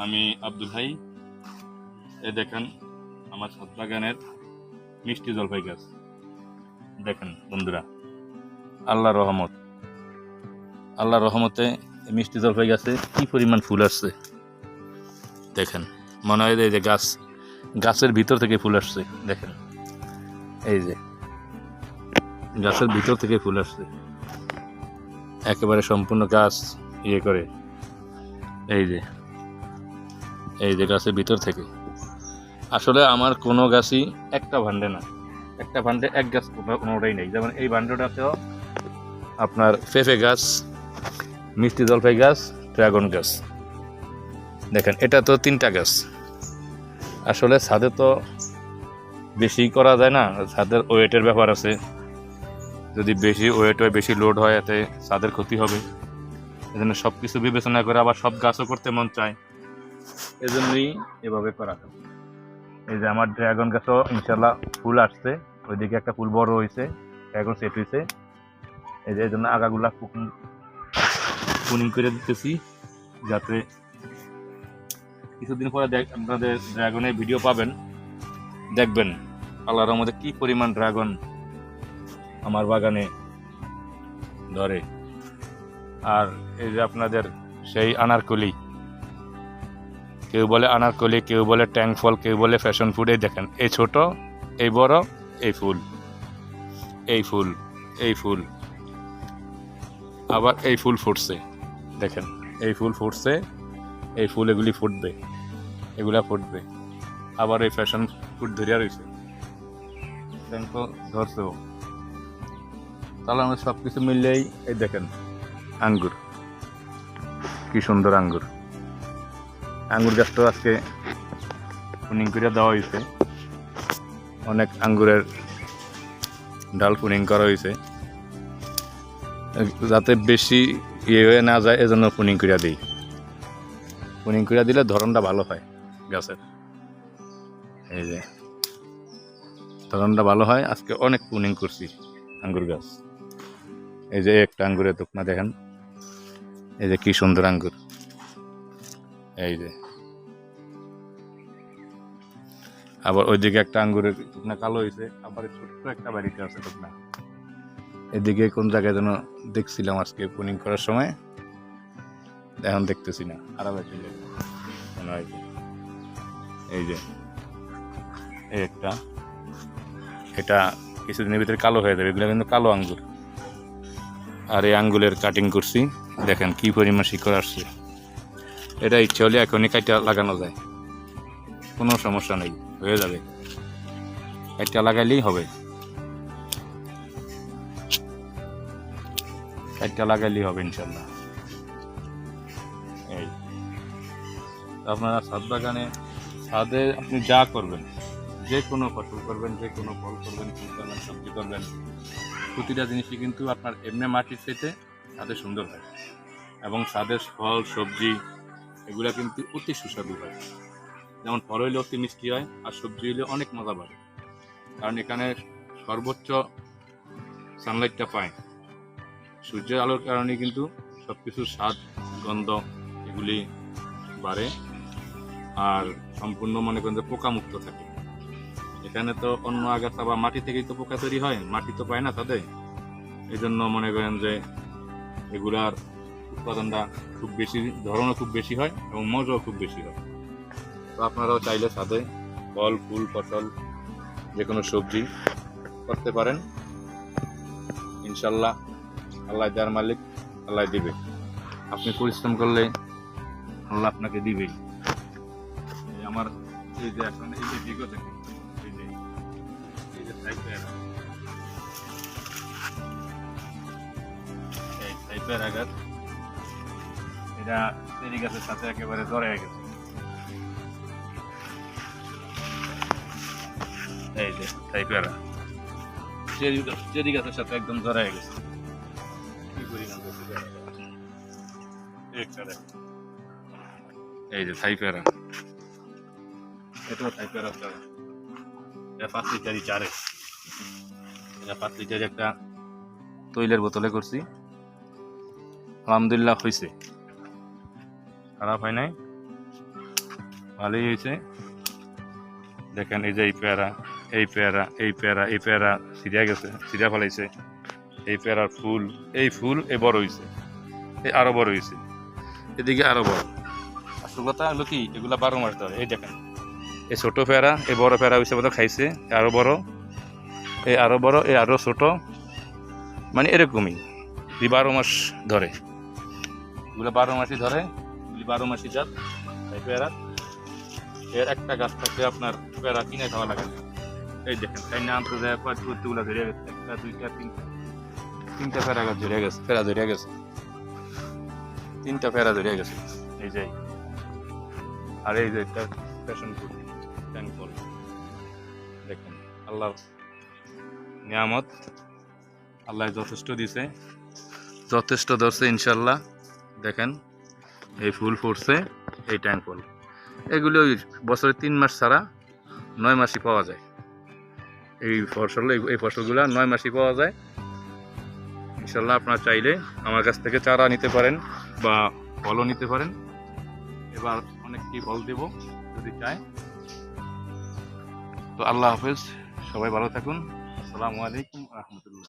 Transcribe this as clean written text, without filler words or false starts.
আমি আব্দুল ভাই। এই দেখেন আমার ছাদ বাগানের মিষ্টি জলপাই গাছ। দেখেন বন্ধুরা, আল্লাহর রহমত, আল্লাহর রহমতে মিষ্টি জলপাই গাছে কি পরিমাণ ফুল আসছে দেখেন। মনে হয় এই যে গাছের ভিতর থেকে ফুল আসছে। দেখেন এই যে গাছের ভিতর থেকে ফুল আসছে, একেবারে সম্পূর্ণ গাছ ইয়ে করে। এই যে গাছের ভিতর থেকে। আসলে আমার কোনো গাছই একটা ভান্ডে না, একটা ভান্ডে এক গাছ কোনোটাই নেই। যেমন এই ভান্ডটাতেও আপনার পেঁপে গাছ, মিষ্টি জলপাই গাছ, ড্রাগন গাছ। দেখেন এটা তো 3টা গাছ। আসলে ছাদে তো বেশি করা যায় না, ছাদের ওয়েটের ব্যাপার আছে। যদি বেশি ওয়েট হয়, বেশি লোড হয়, এতে ছাদের ক্ষতি হবে। এজন্য সব কিছু বিবেচনা করে আবার সব গাছও করতে মন চায়, এজন্যই এভাবে করা। এই যে আমার ড্রাগন গাছও ইনশাল্লাহ ফুল আসছে, ওইদিকে একটা ফুল বড় হয়েছে, ড্রাগন সেট হয়েছে। এই যে এই জন্য আগাগুলা পুনিং করে দিতেছি, যাতে কিছুদিন পরে আপনাদের ড্রাগনের ভিডিও পাবেন, দেখবেন আল্লাহর রহমতে কি পরিমাণ ড্রাগন আমার বাগানে ধরে। আর এই যে আপনাদের সেই আনারকলি, কেউ বলে আনারকলি, কেউ বলে ট্যাং ফল, কেউ বলে ফ্যাশন ফুড। এই দেখেন এই ছোট, এই বড়, এই ফুল, এই ফুল, এই ফুল, আবার এই ফুল ফুটছে। দেখেন এই ফুল ফুটছে, এই ফুল এগুলি ফুটবে, এগুলা ফুটবে। আবার এই ফ্যাশন ফুড ধরিয়া রয়েছে, তো ধরছেও। তাহলে আমরা সব কিছু মিললেই এই দেখেন আঙ্গুর, কি সুন্দর আঙ্গুর। আঙ্গুর গাছটা আজকে পুনিং করে দেওয়া হয়েছে, অনেক আঙ্গুরের ডাল পুনিং করা হয়েছে, যাতে বেশি ইয়ে হয়ে না যায়, এজন্য পুনিং করে দিই। পুনিং করে দিলে ধরনটা ভালো হয় গাছের। এই যে ধরনটা ভালো হয়। আজকে অনেক পুনিং করছি আঙ্গুর গাছ। এই যে একটা আঙ্গুরের তোকনা দেখেন, এই যে কি সুন্দর আঙ্গুর। এই যে আবার ওইদিকে একটা আঙ্গুরের টুকনা কালো হয়েছে, আবার ছোট্ট একটা বাড়িতে আছে টুকনা। এদিকে কোন জায়গায় যেন দেখছিলাম আজকে পুনিং করার সময়, এখন দেখতেছি না, আড়ালে চলে মনে হয়। এই যে এই একটা, এটা কিছুদিনের ভিতরে কালো হয়ে যাবে, এগুলো কিন্তু কালো আঙ্গুর। আর এই আঙ্গুলের কাটিং করছি, দেখেন কি পরিমাণ শিকড় আসছে। এটা ইচ্ছে হলে এখনই কাটা লাগানো যায়, কোনো সমস্যা নেই, হয়ে যাবে, কাটা লাগাইলেই হবে, কাটা লাগাইলেই হবে ইনশাল্লাহ। এই আপনারা ছাদ বাগানে, ছাদে আপনি যা করবেন, যে কোনো ফসল করবেন, যে কোনো ফল করবেন, ফুল করবেন, সবজি করবেন, প্রতিটা জিনিসই কিন্তু আপনার এমনি মাটির চাইতে ছাদে সুন্দর হয়। এবং ছাদের ফল সবজি এগুলা কিন্তু অতি সুস্বাদু হয়। যেমন ফল হইলে অতি মিষ্টি হয়, আর সবজি হইলে অনেক মজা বাড়ে, কারণ এখানে সর্বোচ্চ সানলাইটটা পায়। সূর্যের আলোর কারণে কিন্তু সব কিছুর স্বাদ, গন্ধ এগুলি বাড়ে, আর সম্পূর্ণ মনে করেন যে পোকামুক্ত থাকে। এখানে তো অন্য আগাছা বা মাটি থেকেই তো পোকা তৈরি হয়, মাটি তো পায় না তাদের। এই জন্য মনে করেন যে এগুলার উৎপাদনটা খুব বেশি, ধরনও খুব বেশি হয় এবং মজাও খুব বেশি হয়। তো আপনারাও চাইলে ছাদে ফল, ফুল, ফসল, যে কোনো সবজি করতে পারেন। ইনশাল্লাহ আল্লাহ দেওয়ার মালিক, আল্লাহ দিবে। আপনি পরিশ্রম করলে আল্লাহ আপনাকে দিবেই। আমার এই যে এখন এই যে দিক থেকে এই যে সাইপের আঘাত, এটা চেরি গাছের সাথে একেবারে জড়ায় গেছে। এই যে সাইপেরা চেরি গাছের সাথে একদম জড়ায় গেছে। কি পরিমাণ এই যে সাইপেরা, এটাও সাইপেরা, এটা 5 লিটারই চারে। এটা 5 লিটার একটা তৈলের বোতলে করছি, আলহামদুলিল্লাহ হয়েছে, খারাপ হয় নাই। ভালোই হয়েছে। দেখেন এই যে এই পেয়ারা, এই পেয়ারা, এই পেয়ারা, এই পেয়ারা সিরিয়া গেছে, সিরিয়া ফেলাইছে। এই পেয়ারার ফুল, এই ফুল এ বড় হয়েছে, এই আরো বড় হয়েছে, এদিকে আরো বড়। আসল কথা হলো কি, এগুলা 12 মাস ধরে। এই দেখেন এই ছোট পেয়ারা, এই বড় পেয়ারা হয়েছে বোধ খাইছে, আরো বড়, এই আরো বড়, এই আরো ছোট, মানে এরকমই 12 মাস ধরে। এগুলো 12 মাসই ধরে, 12 মাসই জাত এই পেয়ারা। এর একটা গাছ থাকলে আপনার পেয়ারা কিনে খাওয়া লাগে না। এই দেখেন চাইনা আনতে যায় কতগুলো ধরে গেছে, একটা দুইটা তিনটা পেয়ারা গাছ ধরে গেছে, পেয়ারা ধরে গেছে, 3টা পেয়ারা ধরে গেছে। এই যে আর এই যে একটা প্যাশন ফ্রুট ট্যাঙ্কল, দেখেন আল্লাহর নিয়ামত, আল্লাহ যথেষ্ট দিছে, যথেষ্ট ধরছে ইনশাল্লাহ। দেখেন এই ফুল ফুটছে, এই ট্যাঙ্কল, এগুলো বছরে 3 মাস ছাড়া 9 মাসই পাওয়া যায়। এই ফসলগুলো 9 মাসই পাওয়া যায়। ইনশাল্লাহ আপনারা চাইলে আমার কাছ থেকে চারা নিতে পারেন বা ফলও নিতে পারেন। এবার অনেকটি ফল দেব যদি চায়। তো আল্লাহ হাফেজ, সবাই ভালো থাকুন। আসসালামু আলাইকুম রহমতুল্লাহ।